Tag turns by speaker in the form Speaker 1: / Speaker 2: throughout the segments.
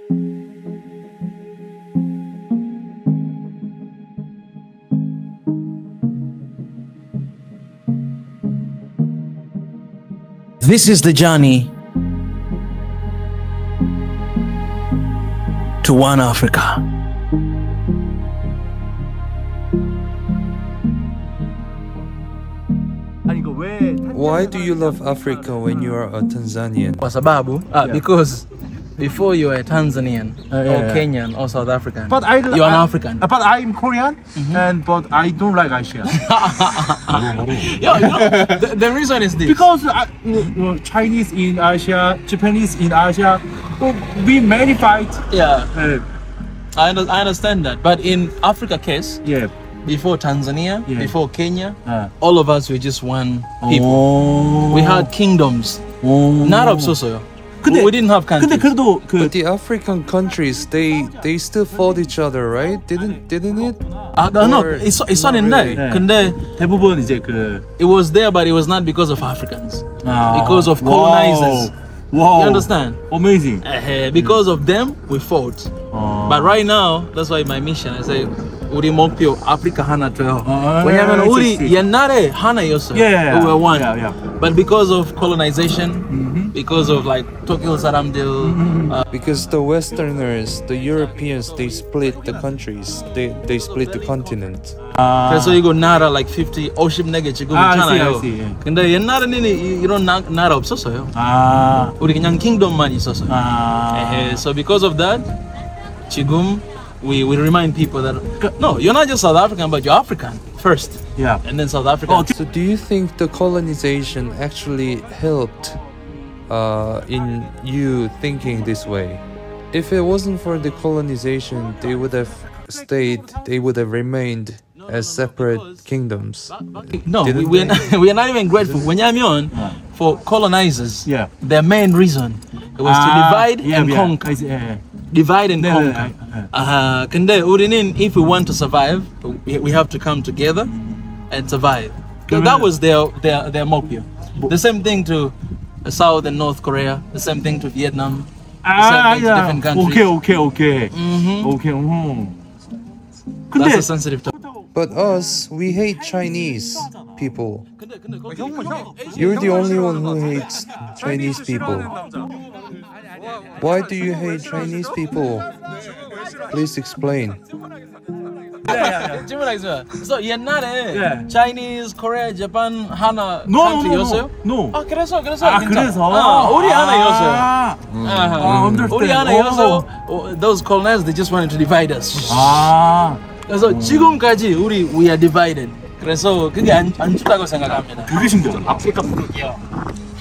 Speaker 1: This is the journey to one Africa.
Speaker 2: Why do you love Africa when you are a Tanzanian?
Speaker 1: Kwa sababu, because before you are a Tanzanian or Kenyan or South African,
Speaker 3: but
Speaker 1: you're an African.
Speaker 3: But I'm Korean, but I don't like Asia.
Speaker 1: The reason is this.
Speaker 3: Because Chinese in Asia, Japanese in Asia, we many fight.
Speaker 1: I understand that. But in Africa case, before Tanzania, before Kenya, all of us were just one people. We had kingdoms. Not of so. We didn't have countries.
Speaker 2: But the African countries, they still fought each other, right? Didn't it?
Speaker 1: No, it's not in there.
Speaker 3: 대부분 이제 그
Speaker 1: it was there, but it was not because of Africans. Because of colonizers.
Speaker 3: Wow.
Speaker 1: You understand?
Speaker 3: Amazing.
Speaker 1: Because of them, we fought. But right now, that's why my mission, I say, Uri Mokpio, Africa Hana Twelve. Uri Yanare Hana Yoso. We were one. But because of colonization, because of like Tokyo Saramdil.
Speaker 2: Because the Westerners, the Europeans, they split the countries. They split the continent.
Speaker 1: So you go Nara like 50 ocean negative. You go
Speaker 3: I see.
Speaker 1: Kanda Yanara Nini, you don't Nara of Soso. Uri Kanyang Kingdom money Soso. So because of that, Chigum, we remind people that no, you're not just South African, but you're African first. And then South African.
Speaker 2: So do you think the colonization actually helped in you thinking this way? If it wasn't for the colonization, they would have remained as separate kingdoms.
Speaker 1: No, we are not even grateful. When you're on for colonizers, their main reason it was to divide and conquer. Divide and conquer. If we want to survive, we have to come together and survive. That was their motto. The same thing to South and North Korea. The same thing to Vietnam. The same thing to different countries.
Speaker 3: Okay.
Speaker 1: That's a sensitive topic.
Speaker 2: But us, we hate Chinese people. You're the only one who hates Chinese people. Why do you hate Chinese people? Please explain.
Speaker 1: So you're not Chinese, Korea, Japan, Hana country yourself?
Speaker 3: No.
Speaker 1: 그래서.
Speaker 3: 우리
Speaker 1: 하나 yourself. 우리 하나 yourself. Those colonizers, they just wanted to divide us. 그래서 지금까지 we are divided. 그래서 그게 안 좋다고 생각합니다.
Speaker 3: 되게 신기하다.
Speaker 4: 아프리카 부르기요.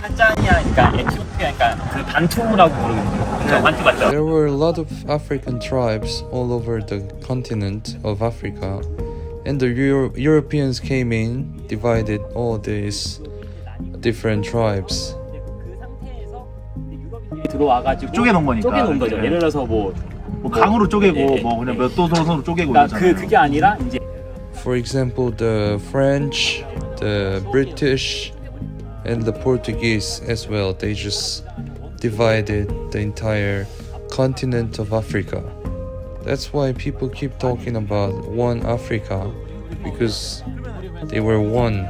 Speaker 4: 탄자니아, 그러니까 에티오피아, 그러니까 그 반투라고 부르거든요. 반투 맞죠?
Speaker 2: There were a lot of African tribes all over the continent of Africa, and the Europeans came in, divided all these different tribes.
Speaker 4: 들어와가지고
Speaker 3: 쪼개놓은 거니까.
Speaker 4: 쪼개놓은 거죠. 예를 들어서 뭐
Speaker 3: 강으로 쪼개고 뭐 그냥 몇 도선으로 쪼개고.
Speaker 4: 그러니까 그게 아니라 이제.
Speaker 2: For example, the French, the British, and the Portuguese as well. They just divided the entire continent of Africa. That's why people keep talking about one Africa, because they were one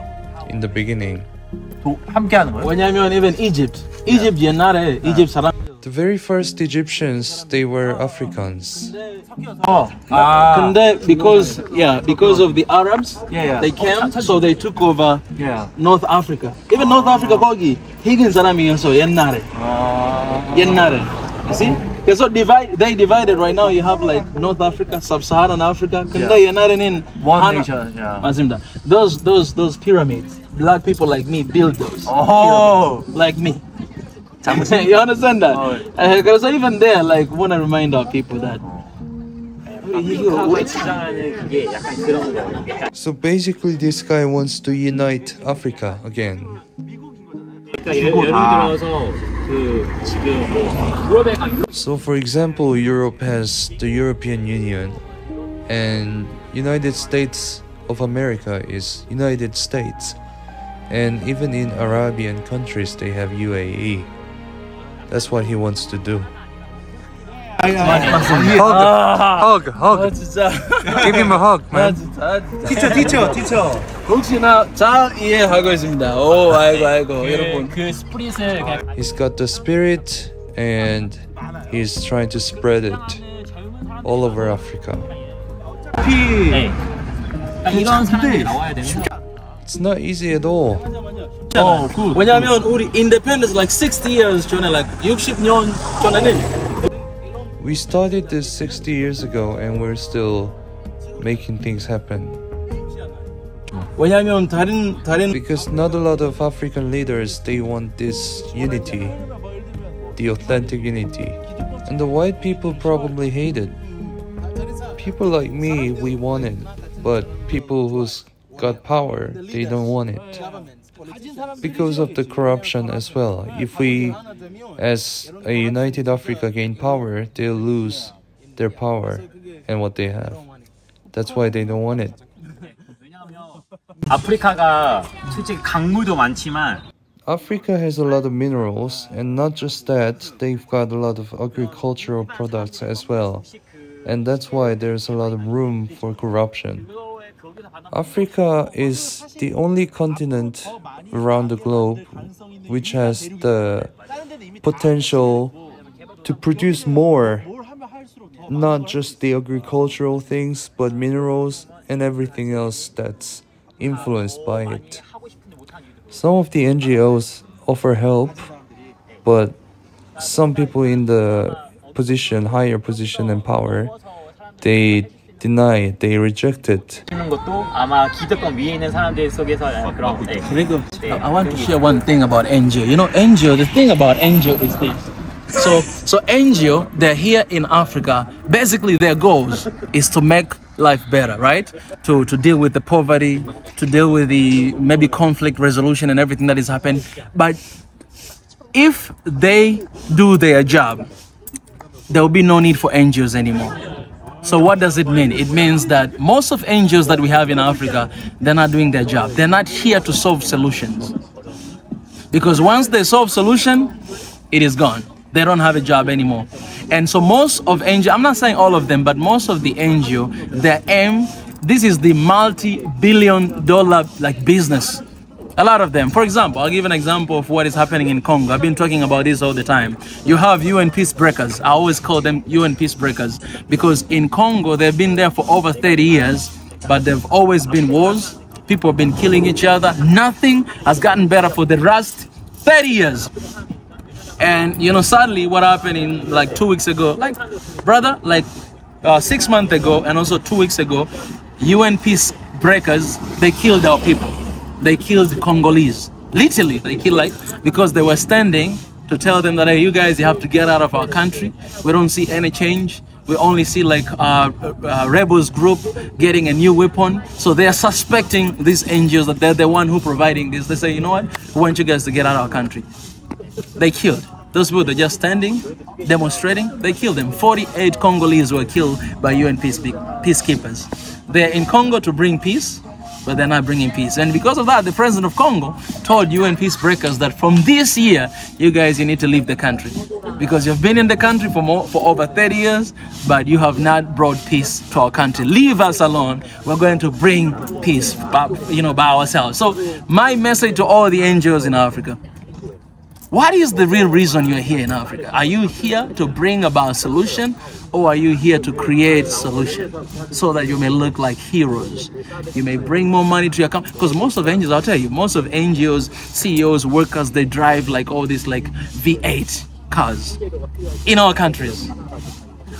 Speaker 2: in the beginning.
Speaker 3: 함께하는 거예요?
Speaker 1: 왜냐면 even Egypt 옛날에 Egypt 사람.
Speaker 2: The very first Egyptians, they were Africans.
Speaker 1: 근데 because of the Arabs, they came, so they took over North Africa. Even North Africa 거기 흑인 사람이어서 옛날에. You see? So they divided right now. You have like North Africa, Sub-Saharan Africa. 근데 옛날에는
Speaker 3: one nation.
Speaker 1: 맞습니다. Those pyramids, black people like me built those. Like me. You understand that? Because even there, like, want to remind our people that.
Speaker 2: So basically, this guy wants to unite Africa again. So, for example, Europe has the European Union, and United States of America is United States, and even in Arabian countries, they have UAE. That's what he wants to do. Hug.
Speaker 1: 진짜.
Speaker 2: Give him a hug, man.
Speaker 3: Teacher.
Speaker 1: 혹시나 잘 이해하고 있습니다. 오, 아이고, 여러분.
Speaker 4: 그 스프릿을 그냥
Speaker 2: He's got the spirit and he's trying to spread it all over Africa.
Speaker 4: 네. 이런 사람들이 나와야 되는 거야.
Speaker 2: It's not easy at all.
Speaker 1: good. 왜냐면 우리 independence like 60 years 전에 like 60년 전에는
Speaker 2: We started this 60 years ago and we're still making things happen.
Speaker 1: 왜냐면 다른
Speaker 2: Because not a lot of African leaders, they want this unity, the authentic unity. And the white people probably hate it. People like me, we want it. But people who's got power, they don't want it. Because of the corruption as well. If we, as a united Africa, gain power, they'll lose their power and what they have. That's why they don't want it.
Speaker 4: 아프리카가 솔직히 강물도 많지만
Speaker 2: Africa has a lot of minerals, and not just that, they've got a lot of agricultural products as well. And that's why there's a lot of room for corruption. Africa is the only continent around the globe which has the potential to produce more, not just the agricultural things, but minerals and everything else that's influenced by it. Some of the NGOs offer help, but some people in the higher position and power, they deny, they reject it.
Speaker 4: 하는 것도 아마 기득권 위에 있는 사람들 속에서 그런
Speaker 1: I want to share one thing about NGO. You know, NGO, the thing about NGO is this. So NGO, they're here in Africa. Basically, their goals is to make life better, right? To deal with the poverty, to deal with the maybe conflict resolution and everything that is happening. But if they do their job, there will be no need for NGOs anymore. So what does it mean? It means that most of NGOs that we have in Africa, they're not doing their job. They're not here to solve solutions. Because once they solve solution, it is gone. They don't have a job anymore. And so most of NGO, I'm not saying all of them, but most of the NGO, their aim, this is the multi-billion-dollar like business. A lot of them. For example, I'll give an example of what is happening in Congo. I've been talking about this all the time. You have UN peace breakers. I always call them UN peace breakers because in Congo, they've been there for over 30 years, but they've always been wars. People have been killing each other. Nothing has gotten better for the last 30 years. And, you know, sadly, what happened in like 2 weeks ago, like, brother, like 6 months ago and also 2 weeks ago, UN peace breakers, they killed our people. They killed the Congolese. Literally, they killed because they were standing to tell them that, hey, you guys, you have to get out of our country. We don't see any change. We only see rebels group getting a new weapon. So they are suspecting these NGOs that they're the one who providing this. They say, you know what? We want you guys to get out of our country. They killed. Those people, they're just standing, demonstrating. They killed them. 48 Congolese were killed by UN peacekeepers. They're in Congo to bring peace, but they're not bringing peace. And because of that, the president of Congo told UN peace breakers that from this year, you guys, you need to leave the country. Because you've been in the country for over 30 years, but you have not brought peace to our country. Leave us alone. We're going to bring peace by ourselves. So my message to all the NGOs in Africa, what is the real reason you're here in Africa? Are you here to bring about a solution, or are you here to create solution so that you may look like heroes? You may bring more money to your company. Because most of NGOs, I'll tell you, most of NGOs, CEOs, workers, they drive like all these like V8 cars in our countries.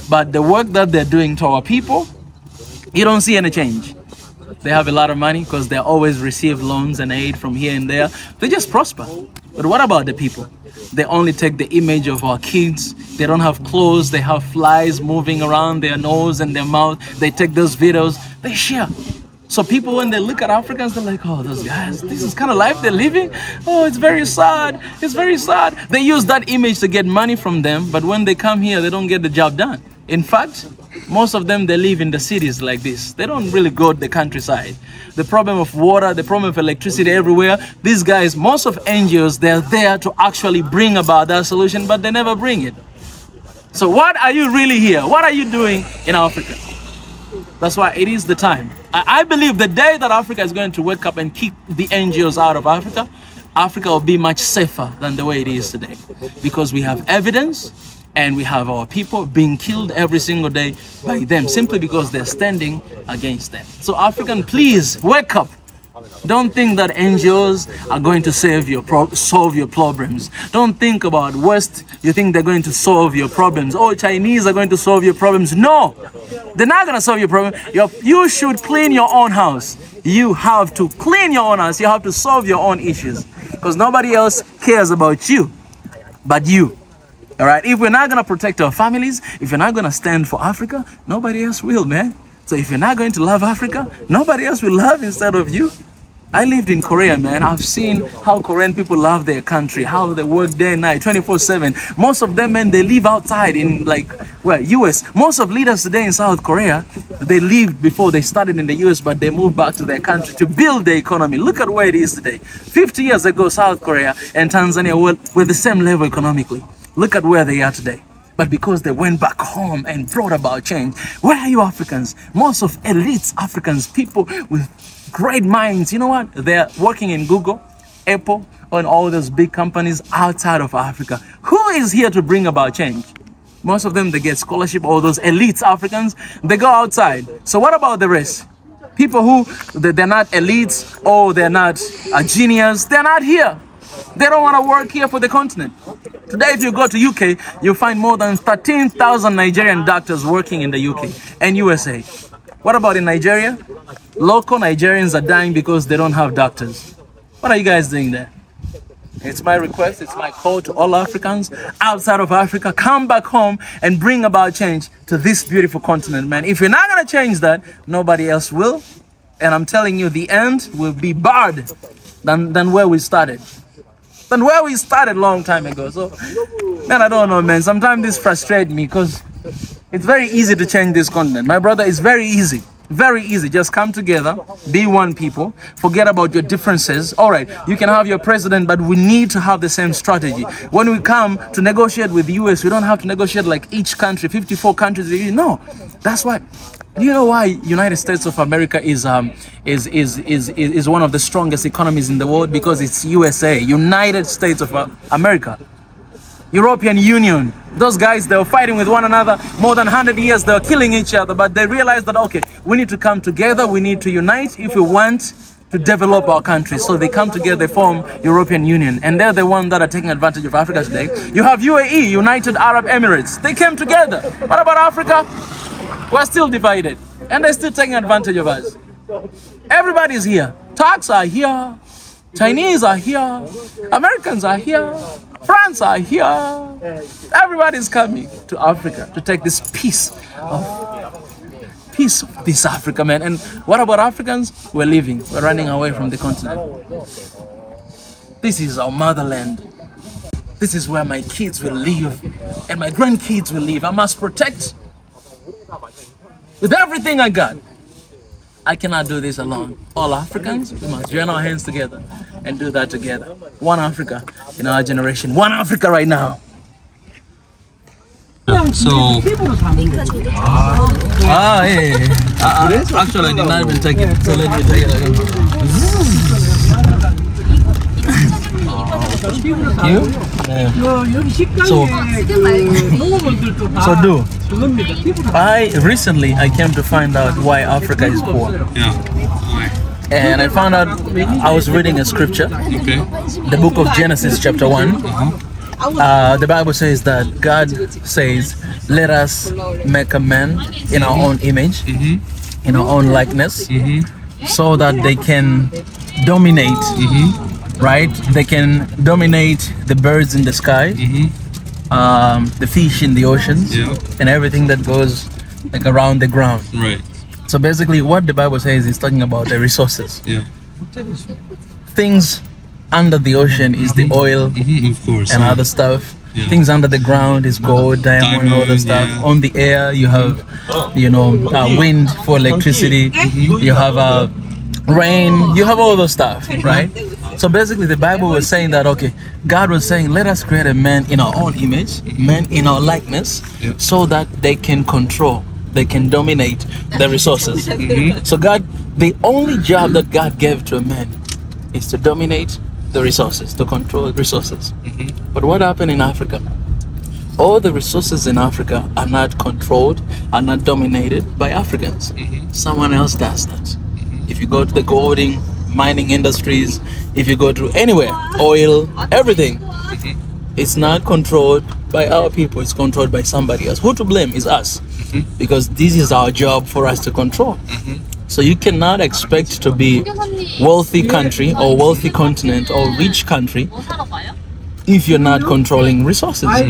Speaker 1: But the work that they're doing to our people, you don't see any change. They have a lot of money because they always receive loans and aid from here and there. They just prosper. But what about the people? They only take the image of our kids. They don't have clothes. They have flies moving around their nose and their mouth. They take those videos. They share. So people, when they look at Africans, they're like, oh, those guys, this is kind of life they're living. Oh, it's very sad. It's very sad. They use that image to get money from them. But when they come here, they don't get the job done. In fact, most of them, they live in the cities like this. They don't really go to the countryside. The problem of water, the problem of electricity everywhere. These guys, most of NGOs, they're there to actually bring about that solution, but they never bring it. So what are you really here? What are you doing in Africa? That's why it is the time. I believe the day that Africa is going to wake up and kick the NGOs out of Africa, Africa will be much safer than the way it is today. Because we have evidence and we have our people being killed every single day by them simply because they're standing against them. So African, please wake up. Don't think that NGOs are going to solve your problems. Don't think about West. You think they're going to solve your problems. Oh, Chinese are going to solve your problems. No, they're not going to solve your problem. You should clean your own house. You have to clean your own house. You have to solve your own issues because nobody else cares about you but you. All right. If we're not going to protect our families, if you're not going to stand for Africa, nobody else will, man. So if you're not going to love Africa, nobody else will love instead of you. I lived in Korea, man. I've seen how Korean people love their country, how they work day and night, 24/7. Most of them, man, they live outside in US. Most of leaders today in South Korea, they lived before they started in the US, but they moved back to their country to build the economy. Look at where it is today. 50 years ago, South Korea and Tanzania were the same level economically. Look at where they are today. But because they went back home and brought about change. Where are you Africans? Most of elites Africans, people with great minds, you know what? They're working in Google, Apple, and all those big companies outside of Africa. Who is here to bring about change? Most of them, they get scholarship. All those elites Africans, they go outside. So what about the rest? People who, they're not elites or they're not genius, they're not here. They don't want to work here for the continent. Today, if you go to UK, you'll find more than 13,000 Nigerian doctors working in the UK and USA. What about in Nigeria? Local Nigerians are dying because they don't have doctors. What are you guys doing there? It's my request, it's my call to all Africans outside of Africa. Come back home and bring about change to this beautiful continent, man. If you're not going to change that, nobody else will. And I'm telling you, the end will be barred than where we started. Than where we started a long time ago. So, man, I don't know, man. Sometimes this frustrates me because it's very easy to change this continent. My brother, it's very easy. Very easy. Just come together, be one people, forget about your differences. All right, you can have your president, but we need to have the same strategy. When we come to negotiate with the US, we don't have to negotiate like each country, 54 countries. No, that's why. Do you know why United States of America is one of the strongest economies in the world? Because it's USA, United States of America. European Union, those guys, they were fighting with one another more than 100 years. They were killing each other, but they realized that, okay, we need to come together, we need to unite if we want to develop our country. So they come together, they form European Union, and they're the ones that are taking advantage of Africa today. You have UAE, United Arab Emirates. They came together. What about Africa? We're still divided, and they're still taking advantage of us. Everybody's here. Turks are here. Chinese are here. Americans are here. France are here. Everybody's coming to Africa to take this piece of this Africa, man. And what about Africans? We're leaving. We're running away from the continent. This is our motherland. This is where my kids will live and my grandkids will live. I must protect with everything I got. I cannot do this alone. All Africans, we must join our hands together and do that together. One Africa in our generation. One Africa right now. So, actually I did not even take it. So let me take it again. You? Yeah. Recently I came to find out why Africa is poor.
Speaker 5: Yeah. Why?
Speaker 1: And I found out, I was reading a scripture,
Speaker 5: okay,
Speaker 1: the book of Genesis chapter 1. The Bible says that God says, let us make a man in our own image, in our own likeness, so that they can dominate, right? They can dominate the birds in the sky, the fish in the oceans, and everything that goes like around the ground.
Speaker 5: Right.
Speaker 1: So basically what the Bible says is talking about the resources. Things under the ocean is the oil,
Speaker 5: of course,
Speaker 1: and other stuff. Things under the ground is gold, diamond, all the stuff. On the air you have, you know, wind for electricity. You have rain. You have all those stuff, right? So basically the Bible was saying that, okay, God was saying, let us create a man in our own image, man in our likeness, so that they can control, they can dominate the resources. So God, the only job that God gave to a man is to dominate the resources, to control resources. But what happened in Africa? All the resources in Africa are not controlled, are not dominated by Africans. Someone else does that. If you go to the golding, mining industries, if you go to anywhere, oil, everything, it's not controlled by our people, it's controlled by somebody else. Who to blame is us, because this is our job for us to control. So you cannot expect to be wealthy country or wealthy continent or rich country if you're not controlling resources.
Speaker 2: Right.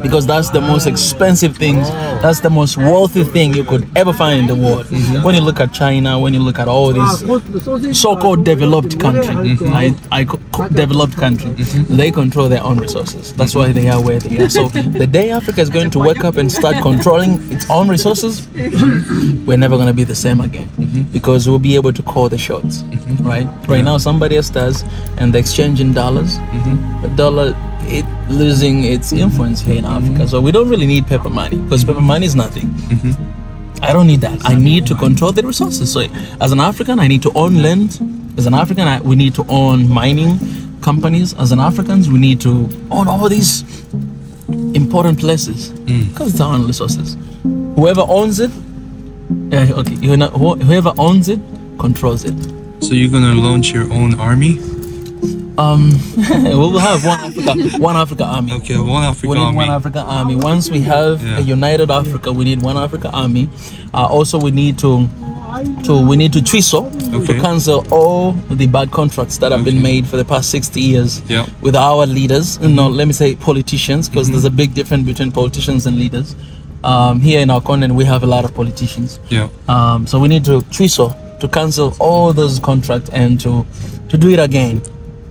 Speaker 1: Because that's the most expensive thing, that's the most wealthy thing you could ever find in the world. When you look at China, when you look at all these so-called developed countries, developed countries, they control their own resources. That's why they are where they are. So the day Africa is going to wake up and start controlling its own resources, we're never going to be the same again, because we'll be able to call the shots. Right now somebody else does, and the exchange in dollars, the dollar losing its influence here in Africa. So we don't really need paper money, because paper money is nothing. I don't need that. I need to control the resources. So as an African, I need to own land. As an African, we need to own mining companies. As an Africans, we need to own all these important places, because it's our own resources. Whoever owns it, whoever owns it controls it.
Speaker 2: So you're gonna launch your own army?
Speaker 1: We'll have one Africa army.
Speaker 2: Okay, one Africa
Speaker 1: we need
Speaker 2: army.
Speaker 1: one Africa army. Once we have a united Africa, we need one Africa army. Also, we need to twiso, to cancel all the bad contracts that have been made for the past 60 years with our leaders. Let me say politicians, because there's a big difference between politicians and leaders. Here in our continent, we have a lot of politicians. So we need to twiso, to cancel all those contracts and to do it again.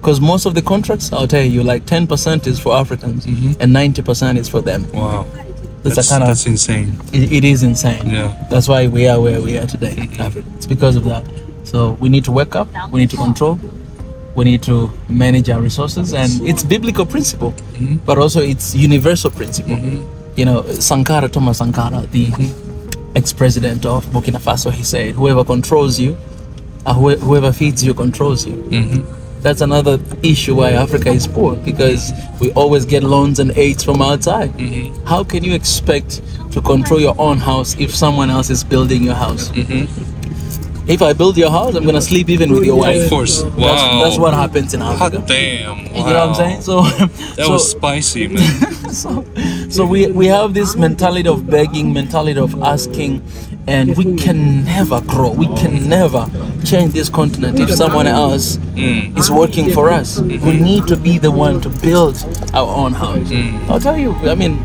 Speaker 1: Because most of the contracts, I'll tell you, like 10% is for Africans and 90% is for them.
Speaker 2: Wow.
Speaker 1: That's
Speaker 2: insane.
Speaker 1: It is insane. That's why we are where we are today. It's because of that. So we need to wake up, we need to control, we need to manage our resources, and it's biblical principle, but also it's universal principle. You know, Thomas Sankara, the ex-president of Burkina Faso, he said, whoever controls you, whoever feeds you controls you. That's another issue why Africa is poor, because we always get loans and aids from outside. How can you expect to control your own house if someone else is building your house? If I build your house, I'm gonna sleep even with your wife.
Speaker 2: Of course. Wow.
Speaker 1: That's what happens in Africa.
Speaker 2: Hot damn. Wow.
Speaker 1: You know what I'm saying? So
Speaker 2: that was spicy, man.
Speaker 1: so we have this mentality of begging, mentality of asking, and we can never grow. We can never change this continent if someone else is working for us. We need to be the one to build our own house. I'll tell you, I mean,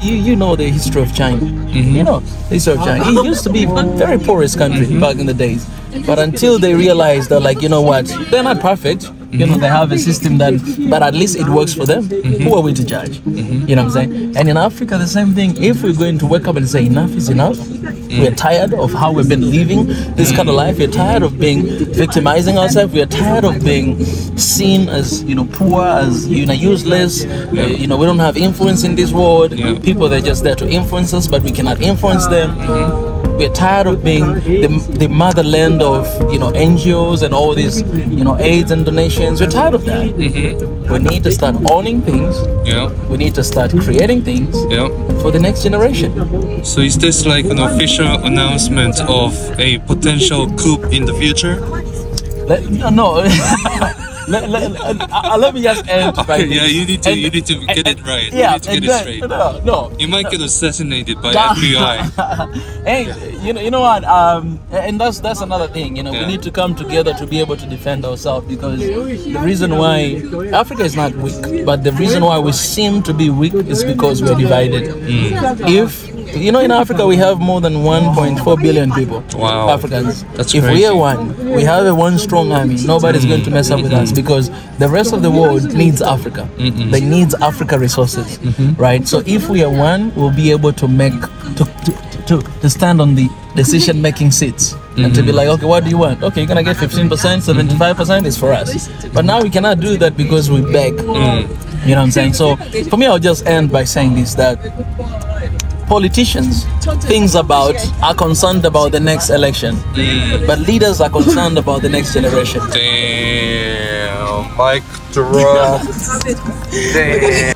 Speaker 1: you know the history of China. You know the history of China. It used to be a very poorest country back in the days, but until they realized that, like, you know what, they're not perfect. You know, they have a system but at least it works for them. Who are we to judge? You know what I'm saying? And in Africa, the same thing. If we're going to wake up and say enough is enough, we're tired of how we've been living this kind of life. We're tired of being victimizing ourselves. We're tired of being seen as, you know, poor, as, you know, useless. We don't have influence in this world. People, they're just there to influence us, but we cannot influence them. We're tired of being the motherland of, you know, NGOs and all these, you know, aids and donations. We're tired of that. We need to start owning things. We need to start creating things for the next generation.
Speaker 2: So is this like an official announcement of a potential coup in the future?
Speaker 1: No. Let me just end.
Speaker 2: Yeah, you need to get it right.
Speaker 1: Yeah,
Speaker 2: you need to get it straight.
Speaker 1: No.
Speaker 2: You might get assassinated by FBI.
Speaker 1: Hey, you know what? And that's another thing. You know, we need to come together to be able to defend ourselves, because the reason why Africa is not weak, but the reason why we seem to be weak is because we're divided. If you know, in Africa we have more than 1.4 billion people.
Speaker 2: Wow.
Speaker 1: Africans.
Speaker 2: That's
Speaker 1: if
Speaker 2: crazy.
Speaker 1: we are one, we have one strong army. Nobody's going to mess up with us, because the rest of the world needs Africa. They needs Africa resources, right? So if we are one, we'll be able to make to stand on the decision-making seats and to be like, okay, what do you want? Okay, you're gonna get 15%, 75% is for us. But now we cannot do that because we beg. You know what I'm saying? So for me, I'll just end by saying this, that politicians are concerned about the next election, but leaders are concerned about the next generation.
Speaker 2: Damn, mic drop. Damn.